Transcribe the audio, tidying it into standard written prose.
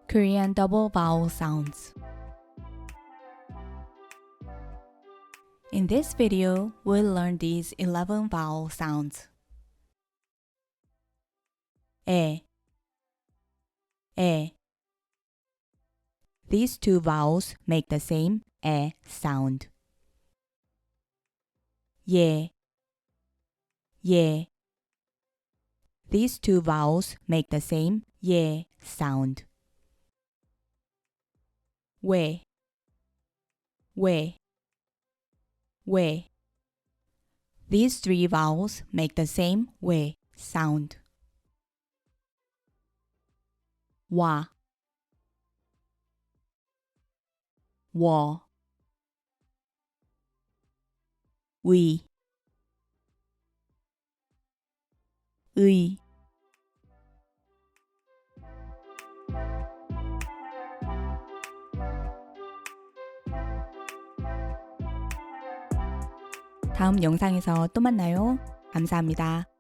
Korean double vowel sounds. In this video, we'll learn these 11 vowel sounds. 에, 에. These two vowels make the same 에 sound. 예, 예. These two vowels make the same 예 sound. 왜, 왜, 왜. These three vowels make the same 왜 sound. 와, 워, 위, 의. 다음 영상에서 또 만나요. 감사합니다.